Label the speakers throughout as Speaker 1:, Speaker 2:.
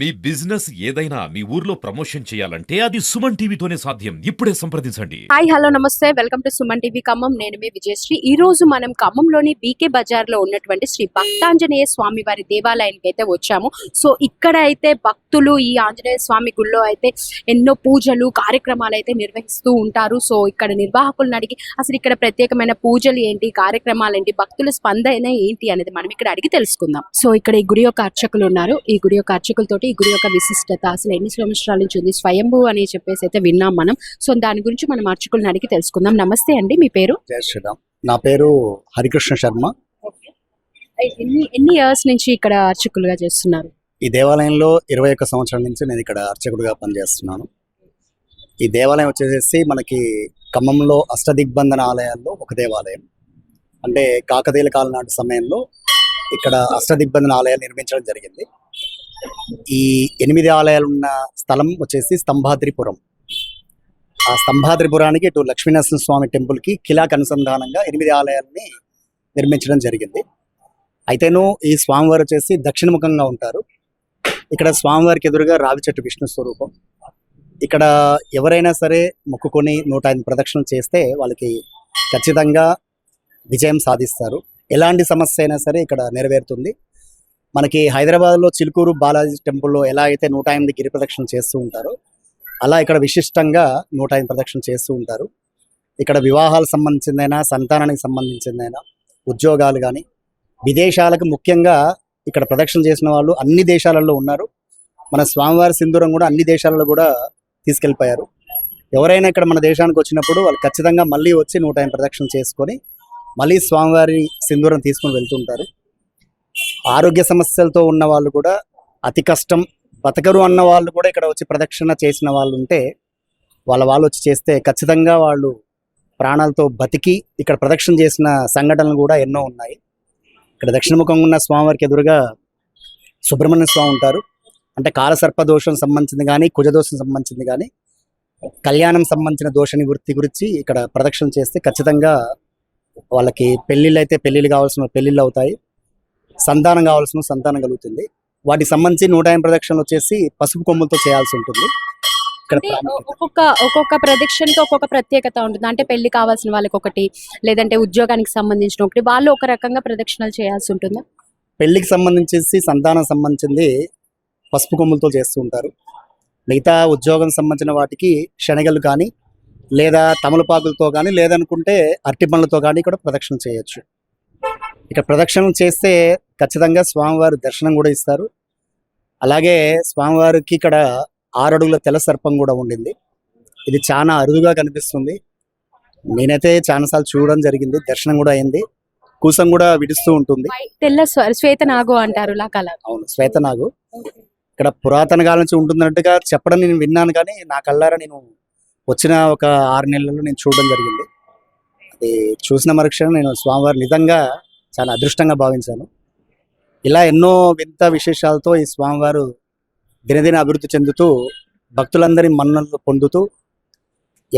Speaker 1: మీ business ఏదైనా మీ ఊర్లో promotion చేయాలంటే అది సుమన్ టీవీతోనే సాధ్యం. ఇప్పుడే సంప్రదించండి.
Speaker 2: హాయ్ హలో నమస్తే welcome to Suman TV Khammam. నేను మీ విజయశ్రీ. ఈ రోజు మనం ఖమ్మంలోని బీకే బజార్ లో ఉన్నటువంటి శ్రీ భక్తాంజనేయ స్వామి వారి దేవాలయానికి అయితే వచ్చాము. సో ఇక్కడ అయితే భక్తులు ఈ ఆంజనేయ స్వామి గుళ్ళో అయితే ఎన్నో పూజలు కార్యక్రమాలు అయితే నిర్వహిస్తూ ఉంటారు. సో ఇక్కడ నిర్వాహకులను అడిగి అసలు ఇక్కడ ప్రత్యేకమైన పూజలు ఏంటి, కార్యక్రమాలు ఏంటి, భక్తుల స్పందన ఏంటి అనేది మనం ఇక్కడ అడిగి తెలుసుకుందాం. సో ఇక్కడ ఈ గుడి యొక్క అర్చకులు ఉన్నారు. ఈ గుడి యొక్క అర్చకులతోటి ఈ గుడి యొక్క విశిష్టత అసలు ఎన్ని సంవత్సరాల నుంచి ఉంది, స్వయంభూ అని చెప్పేసి అయితే విన్నాం మనం. సో దాని గురించి మనం అర్చకులను అడిగి తెలుసుకుందాం. నమస్తే అండి, మీ పేరు?
Speaker 3: జై శ్రీరామ్. నా పేరు హరికృష్ణ శర్మ.
Speaker 2: ఎన్ని ఇయర్స్ నుంచి ఇక్కడ అర్చకులుగా చేస్తున్నారు?
Speaker 3: ఈ దేవాలయంలో 21 సంవత్సరాల నుంచి నేను ఇక్కడ అర్చకుడిగా పనిచేస్తున్నాను. ఈ దేవాలయం వచ్చేసి మనకి ఖమ్మంలో అష్టదిగ్బంధన ఆలయాల్లో ఒక దేవాలయం. అంటే కాకతీయుల కాలం నాటి సమయంలో ఇక్కడ అష్టదిగ్బంధన ఆలయాలు నిర్మించడం జరిగింది. ఈ 8 ఆలయాలు ఉన్న స్థలం వచ్చేసి స్తంభాద్రిపురం. ఆ స్తంభాద్రిపురానికి ఇటు లక్ష్మీనరసింహ స్వామి టెంపుల్కి కిలాకి అనుసంధానంగా 8 ఆలయాలని నిర్మించడం జరిగింది. అయితేను ఈ స్వామివారు వచ్చేసి దక్షిణముఖంగా ఉంటారు. ఇక్కడ స్వామివారికి ఎదురుగా రావి చెట్టు విష్ణు స్వరూపం. ఇక్కడ ఎవరైనా సరే మొక్కుకొని 105 ప్రదక్షిణలు చేస్తే వాళ్ళకి ఖచ్చితంగా విజయం సాధిస్తారు. ఎలాంటి సమస్య అయినా సరే ఇక్కడ నెరవేరుతుంది. మనకి హైదరాబాద్లో చిలుకూరు బాలాజీ టెంపుల్లో ఎలా అయితే 108 గిరి ప్రదక్షిణలు చేస్తూ ఉంటారో అలా ఇక్కడ విశిష్టంగా 105 ప్రదక్షిణలు చేస్తూ ఉంటారు. ఇక్కడ వివాహాలకు సంబంధించిందైనా, సంతానానికి సంబంధించిందైనా, ఉద్యోగాలు కానీ, విదేశాలకు ముఖ్యంగా ఇక్కడ ప్రదక్షిణ చేసిన వాళ్ళు అన్ని దేశాలలో ఉన్నారు. మన స్వామివారి సింధూరం కూడా అన్ని దేశాలలో కూడా తీసుకెళ్ళిపోయారు. ఎవరైనా ఇక్కడ మన దేశానికి వచ్చినప్పుడు వాళ్ళు ఖచ్చితంగా మళ్ళీ వచ్చి 105 ప్రదక్షిణ చేసుకొని మళ్ళీ స్వామివారి సింధూరం తీసుకొని వెళ్తుంటారు. ఆరోగ్య సమస్యలతో ఉన్న వాళ్ళు కూడా, అతి కష్టం బతకరు అన్న వాళ్ళు కూడా ఇక్కడ వచ్చి ప్రదక్షిణ చేసిన వాళ్ళు ఉంటే వాళ్ళు వచ్చి చేస్తే ఖచ్చితంగా వాళ్ళు ప్రాణాలతో బతికి ఇక్కడ ప్రదక్షిణ చేసిన సంఘటనలు కూడా ఎన్నో ఉన్నాయి. ఇక్కడ దక్షిణముఖంగా ఉన్న స్వామివారికి ఎదురుగా సుబ్రహ్మణ్య స్వామి ఉంటారు. అంటే కాలసర్ప దోషం సంబంధించింది కానీ, కుజదోషం సంబంధించింది కానీ, కళ్యాణం సంబంధించిన దోష నివృత్తి గురించి ఇక్కడ ప్రదక్షిణ చేస్తే ఖచ్చితంగా వాళ్ళకి పెళ్ళిళ్ళు అయితే పెళ్ళిళ్ళు కావాల్సిన పెళ్ళిళ్ళు అవుతాయి, సంతానం కావాల్సిన సంతానం కలుగుతుంది. వాటికి సంబంధించి 105 ప్రదక్షిణలు వచ్చేసి పసుపు కొమ్ములతో చేయాల్సి ఉంటుంది. ఇక్కడ
Speaker 2: ఒక్కొక్క ప్రదక్షిణకి ఒక్కొక్క ప్రత్యేకత ఉంటుంది. అంటే పెళ్లి కావాల్సిన వాళ్ళకి ఒకటి, లేదంటే ఉద్యోగానికి సంబంధించిన ఒకటి, వాళ్ళు ఒక రకంగా ప్రదక్షిణలు చేయాల్సి ఉంటుందా?
Speaker 3: పెళ్లికి సంబంధించేసి సంతానం సంబంధించింది పసుపు కొమ్ములతో చేస్తూ ఉంటారు. మిగతా ఉద్యోగం సంబంధించిన వాటికి శనగలు కానీ, లేదా తమలపాకులతో కానీ, లేదనుకుంటే అరటి పండ్లతో కానీ కూడా ప్రదక్షిణ చేయొచ్చు. ఇక్కడ ప్రదక్షిణం చేస్తే ఖచ్చితంగా స్వామివారి దర్శనం కూడా ఇస్తారు. అలాగే స్వామివారికి ఇక్కడ 6 అడుగుల తెల్ల సర్పం కూడా ఉండింది. ఇది చాలా అరుదుగా కనిపిస్తుంది. నేనైతే చాలాసార్లు చూడడం జరిగింది, దర్శనం కూడా అయింది. కూసం కూడా విడుస్తూ ఉంటుంది.
Speaker 2: తెల్ల శ్వేతనాగు అంటారు.
Speaker 3: అవును, శ్వేతనాగు. ఇక్కడ పురాతన కాలం నుంచి ఉంటున్నట్టుగా చెప్పడం నేను విన్నాను, కానీ నా కళ్ళారా నేను వచ్చిన ఒక 6 నెలల్లో నేను చూడడం జరిగింది. అది చూసిన మరుక్షణం నేను స్వామివారి నిజంగా చాలా అదృష్టంగా భావించాను. ఇలా ఎన్నో వింత విశేషాలతో ఈ స్వామివారు దినదిన అభివృద్ధి చెందుతూ భక్తులందరి మన్ననలు పొందుతూ,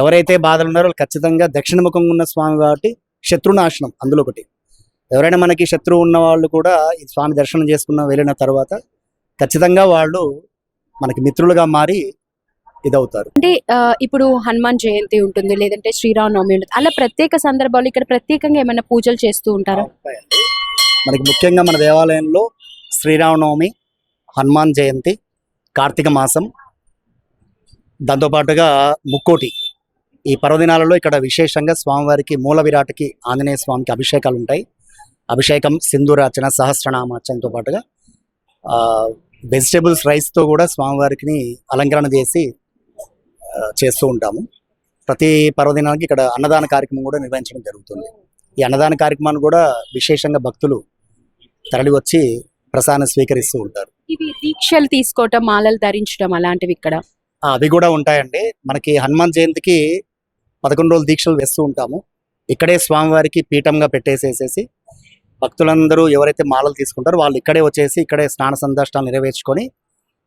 Speaker 3: ఎవరైతే బాధలు ఉన్నారో ఖచ్చితంగా దక్షిణముఖంగా ఉన్న స్వామి కాబట్టి శత్రునాశనం అందులో ఒకటి. ఎవరైనా మనకి శత్రువు ఉన్న వాళ్ళు కూడా ఈ స్వామి దర్శనం చేసుకున్న వెళ్ళిన తర్వాత ఖచ్చితంగా వాళ్ళు మనకి మిత్రులుగా మారి ఇదవుతారు.
Speaker 2: అంటే ఇప్పుడు హనుమాన్ జయంతి ఉంటుంది, లేదంటే శ్రీరామనవమి ఉంటుంది. అలా ప్రత్యేక సందర్భాలు ఇక్కడ ప్రత్యేకంగా ఏమైనా పూజలు చేస్తూ ఉంటారా?
Speaker 3: మనకి ముఖ్యంగా మన దేవాలయంలో శ్రీరామనవమి, హనుమాన్ జయంతి, కార్తీక మాసం, దాంతోపాటుగా ముక్కోటి, ఈ పర్వదినాలలో ఇక్కడ విశేషంగా స్వామివారికి మూల విరాట్కి ఆంజనేయ స్వామికి అభిషేకాలు ఉంటాయి. అభిషేకం, సింధూరార్చన, సహస్రనామార్చనతో పాటుగా వెజిటేబుల్స్ రైస్తో కూడా స్వామివారికి అలంకరణ చేస్తూ ఉంటాము. ప్రతి పర్వదినానికి ఇక్కడ అన్నదాన కార్యక్రమం కూడా నిర్వహించడం జరుగుతుంది. ఈ అన్నదాన కార్యక్రమాన్ని కూడా విశేషంగా భక్తులు తరలి వచ్చి ప్రసాదం స్వీకరిస్తూ ఉంటారు.
Speaker 2: ఇవి దీక్షలు తీసుకోవటం, మాలలు ధరించడం అలాంటివి ఇక్కడ
Speaker 3: అవి కూడా ఉంటాయండి. మనకి హనుమాన్ జయంతికి 11 రోజులు దీక్షలు వేస్తూ ఉంటాము. ఇక్కడే స్వామివారికి పీఠంగా పెట్టేసేసేసి భక్తులందరూ ఎవరైతే మాలలు తీసుకుంటారో వాళ్ళు ఇక్కడే వచ్చేసి ఇక్కడే స్నాన సందర్శనాలు నెరవేర్చుకొని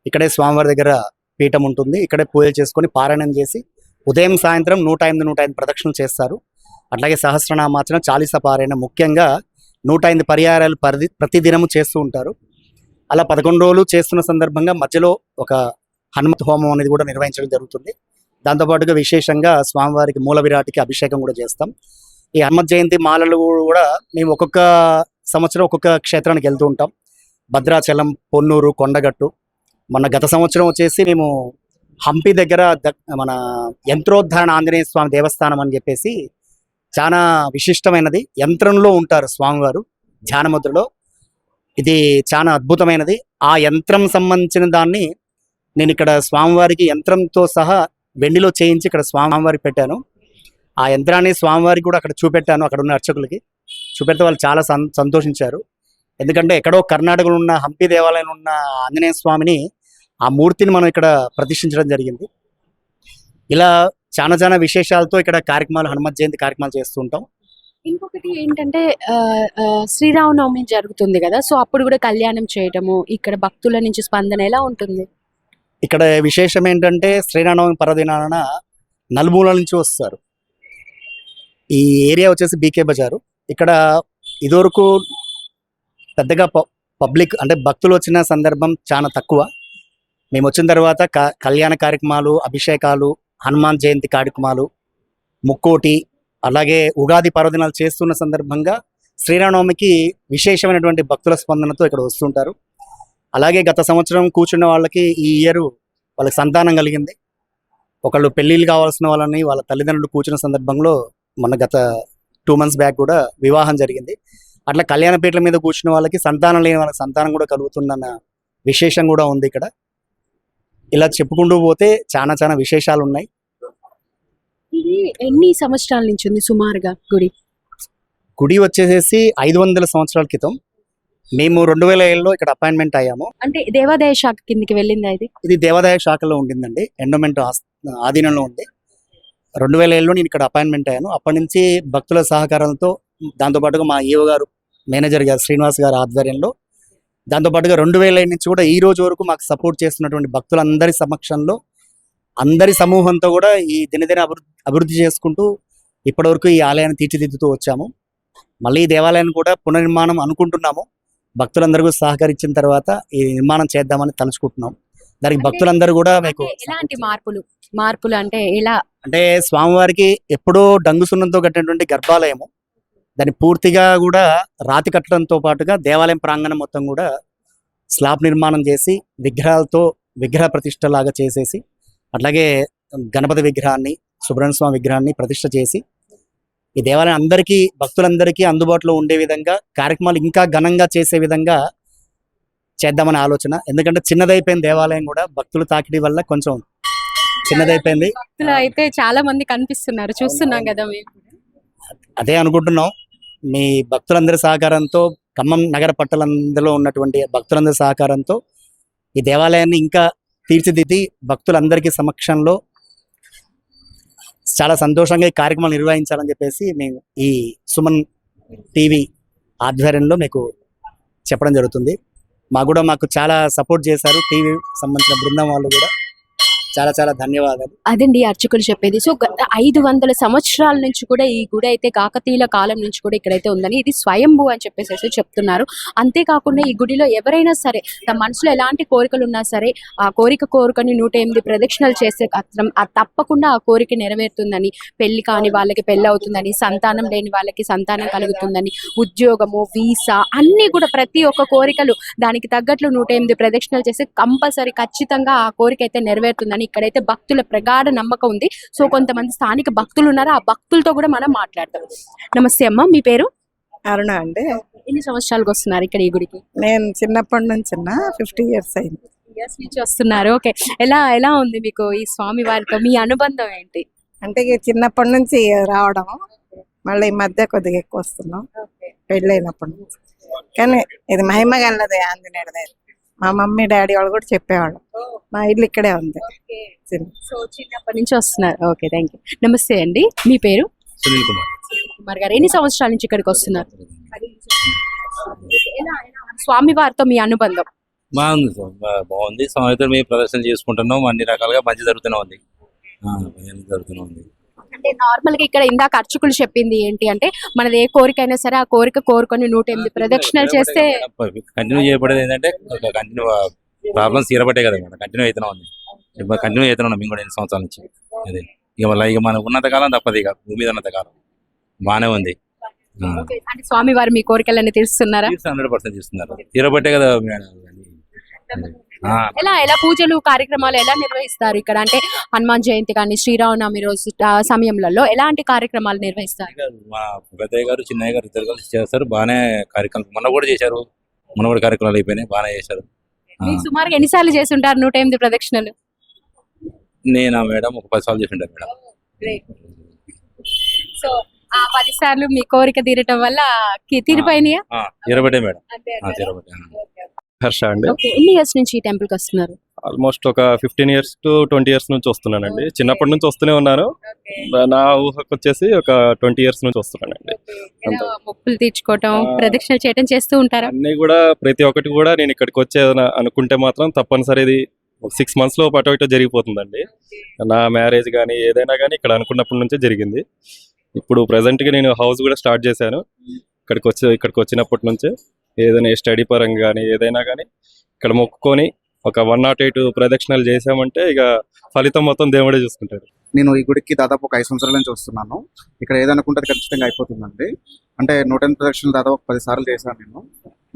Speaker 3: ఇక్కడే స్వామివారి దగ్గర పీఠం ఉంటుంది. ఇక్కడే పూజలు చేసుకొని పారాయణం చేసి ఉదయం సాయంత్రం 108 ప్రదక్షిణలు చేస్తారు. అట్లాగే సహస్రనామార్చన, చాలీస పారాయణ, ముఖ్యంగా 108 పర్యాయాలు ప్రతిదినము చేస్తూ ఉంటారు. అలా 11 రోజులు చేస్తున్న సందర్భంగా మధ్యలో ఒక హనుమత్ హోమం అనేది కూడా నిర్వహించడం జరుగుతుంది. దాంతోపాటుగా విశేషంగా స్వామివారికి మూల విరాటికి అభిషేకం కూడా చేస్తాం. ఈ హనుమత్ జయంతి మాలలు కూడా మేము ఒక్కొక్క సంవత్సరం ఒక్కొక్క క్షేత్రానికి వెళ్తూ ఉంటాం. భద్రాచలం, పొన్నూరు, కొండగట్టు. మొన్న గత సంవత్సరం వచ్చేసి మేము హంపి దగ్గర మన యంత్రోద్ధారణ ఆంజనేయ స్వామి దేవస్థానం అని చెప్పేసి చాలా విశిష్టమైనది. యంత్రంలో ఉంటారు స్వామివారు ధ్యానముద్రలో. ఇది చాలా అద్భుతమైనది. ఆ యంత్రం సంబంధించిన దాన్ని నేను ఇక్కడ స్వామివారికి యంత్రంతో సహా వెండిలో చేయించి ఇక్కడ స్వామివారికి పెట్టాను. ఆ యంత్రాన్ని స్వామివారికి కూడా అక్కడ చూపెట్టాను. అక్కడ ఉన్న అర్చకులకి చూపెడితే వాళ్ళు చాలా సంతోషించారు. ఎందుకంటే ఎక్కడో కర్ణాటకలో ఉన్న హంపి దేవాలయంలో ఉన్న ఆంజనేయ స్వామిని, ఆ మూర్తిని మనం ఇక్కడ ప్రతిష్ఠించడం జరిగింది. ఇలా చాలా చాలా విశేషాలతో ఇక్కడ కార్యక్రమాలు, హనుమత్ జయంతి కార్యక్రమాలు చేస్తూ ఉంటాం.
Speaker 2: ఇంకొకటి ఏంటంటే శ్రీరామనవమి జరుగుతుంది కదా, సో అప్పుడు కూడా కళ్యాణం చేయటము, ఇక్కడ భక్తుల నుంచి స్పందన ఎలా ఉంటుంది?
Speaker 3: ఇక్కడ విశేషం ఏంటంటే శ్రీరామనవమి పర్వదినాన నలుమూలల నుంచి వస్తారు. ఈ ఏరియా వచ్చేసి బీకే బజారు. ఇక్కడ ఇదివరకు పెద్దగా పబ్లిక్ అంటే భక్తులు వచ్చిన సందర్భం చాలా తక్కువ. మేము వచ్చిన తర్వాత కళ్యాణ కార్యక్రమాలు, అభిషేకాలు, హనుమాన్ జయంతి కార్యక్రమాలు, ముక్కోటి, అలాగే ఉగాది పర్వదినాలు చేస్తున్న సందర్భంగా శ్రీరామనవమికి విశేషమైనటువంటి భక్తుల స్పందనతో ఇక్కడ వస్తుంటారు. అలాగే గత సంవత్సరం కూర్చున్న వాళ్ళకి ఈ ఇయర్ వాళ్ళకి సంతానం కలిగింది. ఒకళ్ళు పెళ్ళిళ్ళు కావాల్సిన వాళ్ళని వాళ్ళ తల్లిదండ్రులు కూర్చున్న సందర్భంలో మొన్న గత 2 months బ్యాక్ కూడా వివాహం జరిగింది. అట్లా కళ్యాణపీఠల మీద కూర్చున్న వాళ్ళకి సంతానం లేని వాళ్ళకి సంతానం కూడా కలుగుతుందన్న విశేషం కూడా ఉంది ఇక్కడ. ఇలా చెప్పుకుంటూ పోతే చాలా చాలా విశేషాలు ఉన్నాయి.
Speaker 2: ఇది ఎన్ని సంవత్సరాల నుంచి ఉంది సుమారుగా గుడి?
Speaker 3: గుడి వచ్చేసేసి 500 సంవత్సరాల క్రితం మేము 2007లో ఇక్కడ అపాయింట్మెంట్ అయ్యాము.
Speaker 2: అంటే దేవాదాయ శాఖ కిందికి వెళ్ళిందా ఇది?
Speaker 3: ఇది దేవాదాయ శాఖలో ఉండిందండి, ఎండోమెంట్ ఆధీనంలో ఉంది. 2007లో నేను ఇక్కడ అపాయింట్మెంట్ అయ్యాను. అప్పటి నుంచి భక్తుల సహకారంతో, దాంతోపాటుగా మా ఈవో గారు, మేనేజర్ గారు శ్రీనివాస్ గారు ఆధ్వర్యంలో, దాంతోపాటుగా 2005 నుంచి కూడా ఈ రోజు వరకు మాకు సపోర్ట్ చేస్తున్నటువంటి భక్తులందరి సమక్షంలో, అందరి సమూహంతో కూడా ఈ దినదిన అభివృద్ధి చేసుకుంటూ ఇప్పటివరకు ఈ ఆలయాన్ని తీర్చిదిద్దుతూ వచ్చాము. మళ్ళీ ఈ దేవాలయాన్ని కూడా పునర్నిర్మాణం అనుకుంటున్నాము. భక్తులందరూ సహకరించిన తర్వాత ఈ నిర్మాణం చేద్దామని తలుచుకుంటున్నాం. దానికి భక్తులందరూ కూడా మీకు
Speaker 2: ఎలాంటి మార్పులు అంటే ఎలా?
Speaker 3: అంటే స్వామివారికి ఎప్పుడో డంగు సున్నంతో కట్టినటువంటి గర్భాలయము, దాన్ని పూర్తిగా కూడా రాతి కట్టడంతో పాటుగా దేవాలయం ప్రాంగణం మొత్తం కూడా స్లాబ్ నిర్మాణం చేసి విగ్రహాలతో విగ్రహ ప్రతిష్ఠ లాగా చేసేసి, అట్లాగే గణపతి విగ్రహాన్ని, సుబ్రహ్మణ్య స్వామి విగ్రహాన్ని ప్రతిష్ఠ చేసి ఈ దేవాలయం అందరికీ, భక్తులందరికీ అందుబాటులో ఉండే విధంగా కార్యక్రమాలు ఇంకా ఘనంగా చేసే విధంగా చేద్దామనే ఆలోచన. ఎందుకంటే చిన్నదైపోయింది దేవాలయం కూడా, భక్తులు తాకిడి వల్ల కొంచెం చిన్నదైపోయింది.
Speaker 2: భక్తులు అయితే చాలా మంది కనిపిస్తున్నారు, చూస్తున్నాం కదా మేము.
Speaker 3: అదే అనుకుంటున్నాం, మీ భక్తులందరి సహకారంతో, ఖమ్మం నగర పట్టణంలో ఉన్నటువంటి భక్తులందరి సహకారంతో ఈ దేవాలయాన్ని ఇంకా తీర్చిదిద్ది భక్తులందరికీ సమక్షంలో చాలా సంతోషంగా ఈ కార్యక్రమాలు నిర్వహించాలని చెప్పేసి మేము ఈ సుమన్ టీవీ ఆధ్వర్యంలో మీకు చెప్పడం జరుగుతుంది. మాకు చాలా సపోర్ట్ చేశారు టీవీ సంబంధించిన బృందం వాళ్ళు కూడా. చాలా చాలా ధన్యవాదాలు.
Speaker 2: అదండి అర్చకులు చెప్పేది. సో 500 సంవత్సరాల నుంచి కూడా ఈ గుడి అయితే కాకతీయుల కాలం నుంచి కూడా ఇక్కడైతే ఉందని, ఇది స్వయంభూ అని చెప్పేసి చెప్తున్నారు. అంతేకాకుండా ఈ గుడిలో ఎవరైనా సరే తమ మనసులో ఎలాంటి కోరికలు ఉన్నా సరే ఆ కోరికని 108 ప్రదక్షిణలు చేస్తే తప్పకుండా ఆ కోరిక నెరవేరుతుందని, పెళ్లి కాని వాళ్ళకి పెళ్లి అవుతుందని, సంతానం లేని వాళ్ళకి సంతానం కలుగుతుందని, ఉద్యోగము, వీసా అన్ని కూడా ప్రతి ఒక్క కోరికలు దానికి తగ్గట్లు 108 ప్రదక్షిణలు చేస్తే కంపల్సరీ ఖచ్చితంగా ఆ కోరిక అయితే నెరవేరుతుందని ఇక్కడైతే భక్తుల ప్రగాఢ నమ్మకం ఉంది. సో కొంతమంది స్థానిక భక్తులు ఉన్నారు, ఆ భక్తులతో కూడా మనం మాట్లాడతాం. నమస్తే అమ్మ, మీ పేరు?
Speaker 4: అరుణ అండి.
Speaker 2: ఎన్ని సంవత్సరాలకు వస్తున్నారు ఇక్కడ ఈ గుడికి?
Speaker 4: నేను చిన్నప్పటి నుంచి 50 years అయింది.
Speaker 2: ఇయర్స్ నుంచి వస్తున్నారు. ఓకే, ఎలా ఉంది మీకు ఈ స్వామి వారితో మీ అనుబంధం ఏంటి?
Speaker 4: అంటే ఇక చిన్నప్పటి నుంచి రావడం, మళ్ళీ ఈ మధ్య కొద్దిగా ఎక్కువ వస్తున్నాం పెళ్ళైనప్పటి నుంచి. కానీ ఇది మహిమ గలదే ఆంజనేయుడిదే. మా మమ్మీ డాడీ వాళ్ళు కూడా చెప్పేవాళ్ళు. మా ఇల్లు ఇక్కడే ఉంది.
Speaker 2: సో చిన్నప్పటి నుంచి వస్తున్నారు. Okay, thank you. నమస్తే అండి, మీ పేరు?
Speaker 5: సునీల్ కుమార్.
Speaker 2: కుమార్ గారు, ఎన్ని సంవత్సరాల నుంచి ఇక్కడికి వస్తున్నారు? స్వామి వారితో మీ అనుబంధం?
Speaker 5: బాగుంది సార్, బాగుంది. సంవత్సరం మేము ప్రదర్శన చేసుకుంటున్నాం, అన్ని రకాలుగా మంచి జరుగుతూనే ఉంది.
Speaker 2: అంటే నార్మల్ గా ఇక్కడ ఇందాక అర్చకులు చెప్పింది ఏంటి అంటే మనది ఏ కోరిక అయినా సరే ఆ కోరిక కోరుకొని 108 ప్రదక్షిణలు చేస్తే
Speaker 5: కంటిన్యూ చేయబడేది ఏంటంటే కంటిన్యూ ప్రాబ్లమ్స్ తీరబట్టే కదా మేడం, కంటిన్యూ అవుతున్నా ఉంది. ఇప్పుడు కంటిన్యూ అవుతున్నాం మేము కూడా 8 సంవత్సరాల నుంచి. అది ఇక మళ్ళీ ఇక మనకు ఉన్నంత కాలం తప్పదు, ఇక భూమి మీద ఉన్నంత కాలం బాగానే ఉంది.
Speaker 2: అంటే స్వామి వారు మీ కోరికలన్నీ తీరుస్తున్నారా?
Speaker 5: 100% తీస్తున్నారు, తీరబట్టే కదా మేడం.
Speaker 2: ఎలా పూజలు కార్యక్రమాలు ఎలా నిర్వహిస్తారు ఇక్కడ? అంటే హనుమాన్ జయంతి కానీ శ్రీరామనవమి రోజు సమయంలో ఎలాంటి కార్యక్రమాలు నిర్వహిస్తారు?
Speaker 5: మా పెద్దయ్య గారు చిన్నయ్య గారు ఇద్దరు కలిసి చేస్తారు, బాగానే కార్యక్రమం మొన్న కూడా చేశారు. మొన్న కూడా కార్యక్రమాలు అయిపోయినాయి, బాగానే చేశారు.
Speaker 2: మీకు సుమారుగా ఎన్నిసార్లు చేసి ఉంటారు 108 ప్రదక్షిణలు?
Speaker 5: నేను మేడం ఒక 10 సార్లు చేసి ఉంటాను మేడం.
Speaker 2: సో ఆ 10 సార్లు మీ కోరిక తీరటం వల్ల తీరిపోయినాయా?
Speaker 5: తీరబట్టే మేడం, తీరబట్టే.
Speaker 6: హర్ష అండి.
Speaker 2: ఎన్ని ఇయర్స్ నుంచి ఈ టెంపుల్ కి వస్తున్నారు?
Speaker 6: ఆల్మోస్ట్ ఒక 15 years to 20 years నుంచి వస్తున్నానండి. చిన్నప్పటి నుంచి వస్తూనే ఉన్నాను. నా ఊహకు వచ్చేసి ఒక 20 years నుంచి వస్తున్నానండి. అంతే.
Speaker 2: మొక్కులు తీర్చుకోవటం, ప్రదక్షిణలు చేయటం చేస్తూ ఉంటారా?
Speaker 6: అన్ని కూడా ప్రతి ఒక్కటి కూడా నేను ఇక్కడికి వచ్చే అనుకుంటే మాత్రం తప్పనిసరి ఇది 6 months లో అటు ఇటు జరిగిపోతుందండి. నా మ్యారేజ్ కానీ ఏదైనా కానీ ఇక్కడ అనుకున్నప్పటి నుంచే జరిగింది. ఇప్పుడు ప్రెసెంట్గా నేను హౌస్ కూడా స్టార్ట్ చేశాను. ఇక్కడికి వచ్చినప్పటి నుంచే ఏదైనా స్టడీ పరంగా కానీ ఏదైనా కానీ ఇక్కడ మొక్కుకొని ఒక 108 ప్రదక్షిణలు చేసామంటే ఇక ఫలితం మొత్తం దేవుడే చూసుకుంటాడు.
Speaker 7: నేను ఈ గుడికి దాదాపు ఒక 5 సంవత్సరాల నుంచి వస్తున్నాను. ఇక్కడ ఏదనుకుంటే అది ఖచ్చితంగా అయిపోతుందండి. అంటే 108 ప్రదక్షిణలు దాదాపు ఒక 10 సార్లు చేశాను నేను.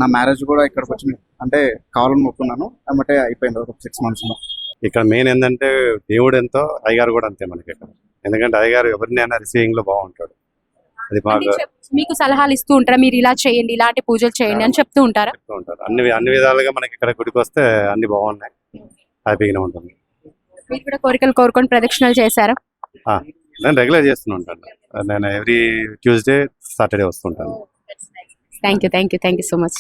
Speaker 7: నా మ్యారేజ్ కూడా ఇక్కడికి వచ్చి అంటే కావాలని మొక్కున్నాను, అంటే అయిపోయింది ఒక 6 months లో.
Speaker 8: ఇక్కడ మెయిన్ ఏంటంటే దేవుడు ఎంతో అయ్యగారు కూడా అంతే మనకి ఇక్కడ. ఎందుకంటే అయ్యగారు ఎవరినైనా రిసీవింగ్ లో బాగుంటాడు. అది బాగా
Speaker 2: మీకు సలహాలు ఇస్తూ ఉంటారా? మీరు ఇలా చేయండి, ఇలాంటి పూజలు చేయండి అని చెప్తూ ఉంటారా?
Speaker 8: చెప్తూ ఉంటారు. అన్ని విధాలుగా మనకి ఇక్కడ గుడికి వస్తే అన్ని బాగున్నాయి, హ్యాపీగానే ఉంటుంది.
Speaker 2: మీరు కూడా కోరికలు కోరుకొని ప్రదక్షిణలు చేశారా?
Speaker 8: నేను రెగ్యులర్ చేస్తూనే ఉంటాను. నేను ఎవ్రీ ట్యూస్డే సాటర్డే వస్తుంటాను.
Speaker 2: Thank you so much.